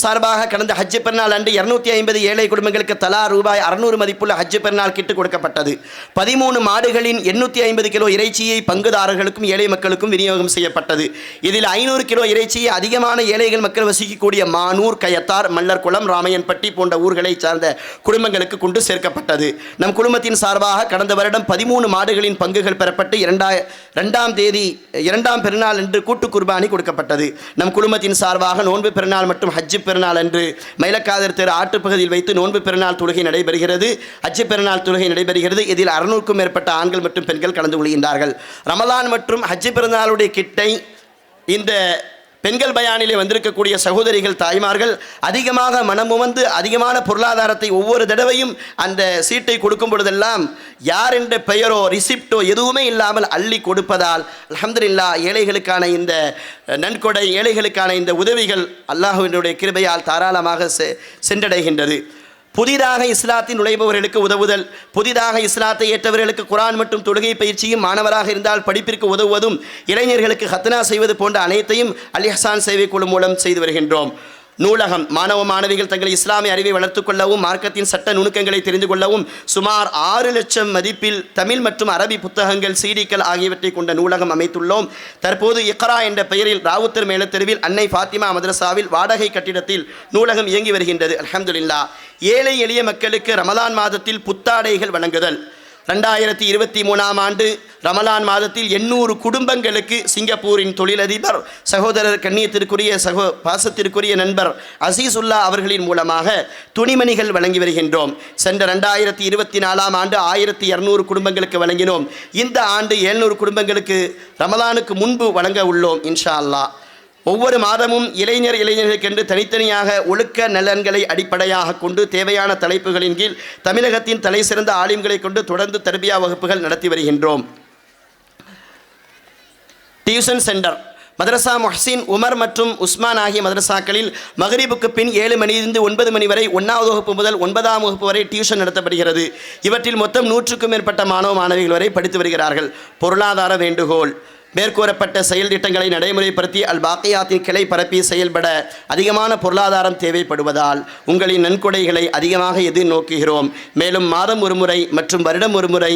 சார்பாக கடந்த ஹஜ் பெருநாள் அன்று 250 ஏழை குடும்பங்களுக்கு தலா ரூபாய் 600 மதிப்புள்ள ஹஜ் பெருநாள் கிட்டு கொடுக்கப்பட்டது. 13 மாடுகளின் 850 கிலோ இறைச்சியை பங்குதாரர்களுக்கும் ஏழை மக்களுக்கும் விநியோகம் செய்யப்பட்டது. இதில் 500 கிலோ இறைச்சியை அதிகமான ஏழைகள் மக்கள் வசிக்கக்கூடிய மானூர், கயத்தார், மல்லர்குளம், ராமையன்பட்டி போன்ற ஊர்களை சார்ந்த குடும்பங்களுக்கு கொண்டு சேர்க்கப்பட்டது. நம் குடும்பத்தின் சார்பாக கடந்த வருடம் 13 மாடுகளின் பங்குகள் பெறப்பட்டு 2ஆம் பெருநாள் அன்று கூட்டு குர்பானி கொடுக்கப்பட்டது. நம் குடும்பத்தின் சார்பாக நோன்பு பெருநாள் மற்றும் ஹஜ் பெருநாள் அன்று மயிலக்காதர் தெரு ஆற்றுப்பகுதியில் வைத்து நோன்பு பெருநாள் தொழுகை நடைபெறுகிறது. ஹஜ் பெருநாள் தொழுகை நடைபெறுகிறது. இதில் 600க்கும் மேற்பட்ட ஆண்கள் மற்றும் பெண்கள் கலந்து கொள்கின்றார்கள். ரமலான் மற்றும் ஹஜ் பெருநாளுடைய கிட்டை இந்த பெண்கள் பயானிலே வந்திருக்கக்கூடிய சகோதரிகள், தாய்மார்கள் அதிகமாக மனமுவந்து அதிகமான பொருளாதாரத்தை ஒவ்வொரு தடவையும் அந்த சீட்டை கொடுக்கும் பொழுதெல்லாம் யார் என்ற பெயரோ ரிசிப்டோ எதுவுமே இல்லாமல் அள்ளி கொடுப்பதால் அல்ஹம்துலில்லாஹ் ஏழைகளுக்கான இந்த நன்கொடை, ஏழைகளுக்கான இந்த உதவிகள் அல்லாஹ்வினுடைய கிருபையால் தாராளமாக சென்றடைகின்றது. புதிதாக இஸ்லாத்தின் நுழைபவர்களுக்கு உதவுதல், புதிதாக இஸ்லாத்தை ஏற்றவர்களுக்கு குர்ஆன் மற்றும் தொழுகை பயிற்சியும், மாணவராக இருந்தால் படிப்பிற்கு உதவுவதும், இளைஞர்களுக்கு ஹத்னா செய்வது போன்ற அனைத்தையும் அல் இஹ்சான் சேவை குழு மூலம் செய்து வருகின்றோம். நூலகம், மாணவ மாணவிகள் தங்கள் இஸ்லாமிய அறிவை வளர்த்துக் கொள்ளவும் மார்க்கத்தின் சட்ட நுணுக்கங்களை தெரிந்து கொள்ளவும் சுமார் 6 லட்சம் மதிப்பில் தமிழ் மற்றும் அரபி புத்தகங்கள், சீடிக்கள் ஆகியவற்றை கொண்ட நூலகம் அமைத்துள்ளோம். தற்போது இக்ரா என்ற பெயரில் ராவுத்தர் மேலத்தெருவில் அன்னை ஃபாத்திமா மதரசாவில் வாடகை கட்டிடத்தில் நூலகம் இயங்கி வருகின்றது. அல்ஹம்துலில்லாஹ். ஏழை எளிய மக்களுக்கு ரமலான் மாதத்தில் புத்தாடைகள் வழங்குதல். 2023ஆம் ஆண்டு ரமலான் மாதத்தில் 800 குடும்பங்களுக்கு சிங்கப்பூரின் தொழிலதிபர் சகோதரர், கண்ணியத்திற்குரிய பாசத்திற்குரிய நண்பர் அசீசுல்லா அவர்களின் மூலமாக துணிமணிகள் வழங்கி வருகின்றோம். சென்ற 2024ஆம் ஆண்டு 1200 குடும்பங்களுக்கு வழங்கினோம். இந்த ஆண்டு 700 குடும்பங்களுக்கு ரமலானுக்கு முன்பு வழங்க உள்ளோம் இன்ஷா அல்லாஹ். ஒவ்வொரு மாதமும் இளைஞர்களுக்கென்று தனித்தனியாக ஒழுக்க நலன்களை அடிப்படையாக கொண்டு தேவையான தலைப்புகளின் கீழ் தமிழகத்தின் தலை சிறந்த ஆலிம்களை கொண்டு தொடர்ந்து தர்பியா வகுப்புகள் நடத்தி வருகின்றோம். டியூஷன் சென்டர் மதரசா முஹ்சின், உமர் மற்றும் உஸ்மான் ஆகிய மதரசாக்களில் மகரிபுக்கு பின் 7 மணியிலிருந்து 9 மணி வரை 1ஆவது வகுப்பு முதல் 9ஆம் வகுப்பு வரை டியூஷன் நடத்தப்படுகிறது. இவற்றில் மொத்தம் 100க்கும் மேற்பட்ட மாணவ மாணவிகள் வரை படித்து வருகிறார்கள். பொருளாதார வேண்டுகோள்: மேற்கூறப்பட்ட செயல் திட்டங்களை நடைமுறைப்படுத்தி அல் பாக்கியாத்தின் கிளை பரப்பி செயல்பட அதிகமான பொருளாதாரம் தேவைப்படுவதால் உங்களின் நன்கொடைகளை அதிகமாக எதிர்நோக்குகிறோம். மேலும் மாதம் ஒருமுறை மற்றும் வருடம் ஒருமுறை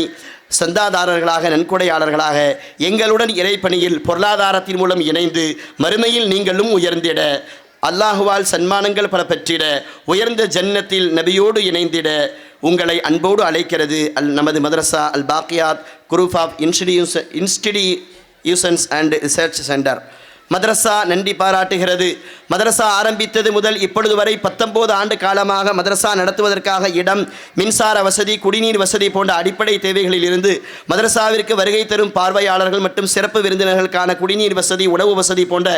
சந்தாதாரர்களாக, நன்கொடையாளர்களாக எங்களுடன் இறைப்பணியில் பொருளாதாரத்தின் மூலம் இணைந்து மறுமையில் நீங்களும் உயர்ந்திட, அல்லாஹுவால் சன்மானங்கள் பல பெற்றிட, உயர்ந்த ஜன்னத்தில் நபியோடு இணைந்திட உங்களை அன்போடு அழைக்கிறது நமது மதரசா Al Baqiyat group of institutions and research centre. மதரசா நன்றி பாராட்டுகிறது. மதரசா ஆரம்பித்தது முதல் இப்பொழுது வரை 19 ஆண்டு காலமாக மதரசா நடத்துவதற்காக இடம், மின்சார வசதி, குடிநீர் வசதி போன்ற அடிப்படை தேவைகளில் இருந்து மதரசாவிற்கு வருகை தரும் பார்வையாளர்கள் மற்றும் சிறப்பு விருந்தினர்களுக்கான குடிநீர் வசதி, உணவு வசதி போன்ற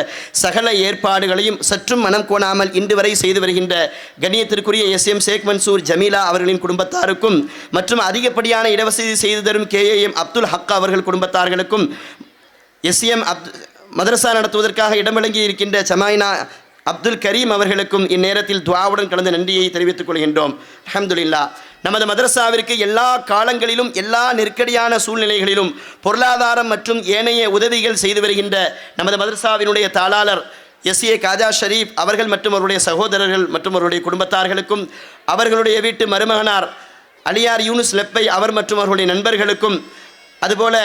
சகல ஏற்பாடுகளையும் சற்றும் மனம் கோணாமல் இன்று வரை செய்து வருகின்ற கண்ணியத்திற்குரிய SM ஷேக் மன்சூர் ஜமீலா அவர்களின் குடும்பத்தாருக்கும் மற்றும் அதிகப்படியான இடவசதி செய்து தரும் KAM அப்துல் ஹக் அவர்கள் குடும்பத்தார்களுக்கும், SM மதரசா நடத்துவதற்காக இடம் வழங்கி இருக்கின்ற சமாயினா அப்துல் கரீம் அவர்களுக்கும் இந்நேரத்தில் துஆவுடன் கலந்த நன்றியை தெரிவித்துக் கொள்கின்றோம். அல்ஹம்துலில்லாஹ். நமது மதரசாவிற்கு எல்லா காலங்களிலும் எல்லா நெருக்கடியான சூழ்நிலைகளிலும் பொருளாதாரம் மற்றும் ஏனைய உதவிகள் செய்து வருகின்ற நமது மதரசாவினுடைய தாளாளர் SA காஜா ஷரீப் அவர்கள் மற்றும் அவருடைய சகோதரர்கள் மற்றும் அவருடைய குடும்பத்தார்களுக்கும், அவர்களுடைய வீட்டு மருமகனார் அலியார் யூனுஸ் லெப்பை அவர் மற்றும் அவர்களுடைய நண்பர்களுக்கும், அதுபோல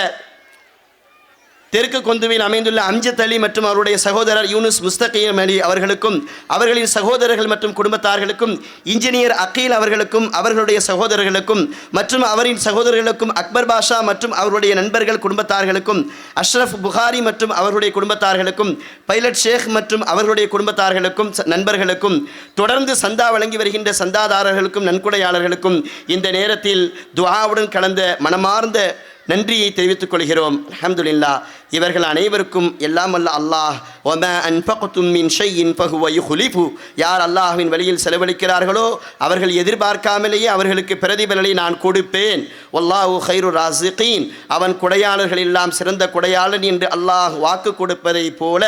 தெற்கு கொந்துவில் அமைந்துள்ள அம்ஜத் அலி மற்றும் அவருடைய சகோதரர் யூனுஸ் முஸ்தகீம் அலி அவர்களுக்கும், அவர்களின் சகோதரர்கள் மற்றும் குடும்பத்தார்களுக்கும், இன்ஜினியர் அக்கீல் அவர்களுக்கும் அவர்களுடைய சகோதரர்களுக்கும் மற்றும் அவரின் சகோதரர்களுக்கும், அக்பர் பாஷா மற்றும் அவருடைய நண்பர்கள் குடும்பத்தார்களுக்கும், அஷ்ரஃப் புகாரி மற்றும் அவர்களுடைய குடும்பத்தார்களுக்கும், பைலட் ஷேக் மற்றும் அவர்களுடைய குடும்பத்தார்களுக்கும் நண்பர்களுக்கும், தொடர்ந்து சந்தா வழங்கி வருகின்ற சந்தாதாரர்களுக்கும் நன்கொடையாளர்களுக்கும் இந்த நேரத்தில் துஆவுடன் கலந்த மனமார்ந்த நன்றியை தெரிவித்துக் கொள்கிறோம். அல்ஹம்துலில்லாஹ். இவர்கள் அனைவருக்கும் எல்லாம் வல்ல அல்லாஹ் வமா அன்ஃபக்தும் மின் ஷைஇன் ஃபஹுவ யுஹ்லிஃபு, யார் அல்லாஹ்வின் வழியில் செலவழிக்கிறார்களோ அவர்கள் எதிர்பார்க்காமலேயே அவர்களுக்கு பிரதிபலனை நான் கொடுப்பேன். வல்லாஹு கைருர் ராஸிகீன், அவன் கொடையாளர்கள் எல்லாம் சிறந்த கொடையாளன் என்று அல்லாஹ் வாக்கு கொடுப்பதை போல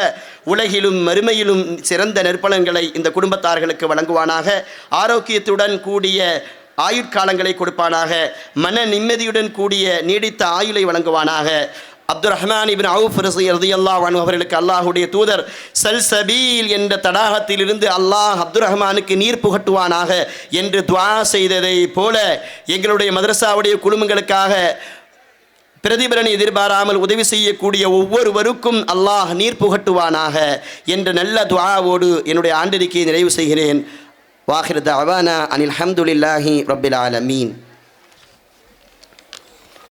உலகிலும் மறுமையிலும் சிறந்த நற்பலன்களை இந்த குடும்பத்தார்களுக்கு வழங்குவானாக. ஆரோக்கியத்துடன் கூடிய ஆயுட்காலங்களை கொடுப்பானாக. மன நிம்மதியுடன் கூடிய நீடித்த ஆயுளை வழங்குவானாக. அப்துல் ரஹ்மான் இப்னு அவுஃப் ரலியல்லாஹு அன்ஹு அவர்களுக்கு அல்லாஹ்வுடைய தூதர் சல்சபீல் என்ற தடாகத்திலிருந்து அல்லாஹ் அப்துல் ரஹ்மானுக்கு நீர் புகட்டுவானாக என்று துஆ செய்ததை போல எங்களுடைய மதரசாவுடைய குழுமங்களுக்காக பிரதிபலனை எதிர்பாராமல் உதவி செய்யக்கூடிய ஒவ்வொருவருக்கும் அல்லாஹ் நீர் புகட்டுவானாக என்ற நல்ல துஆவோடு என்னுடைய ஆண்டறிக்கையை நிறைவு செய்கிறேன். வாஹிர் தஅவானா அனில் ஹம்துலில்லாஹி ரப்பில் ஆலமீன்.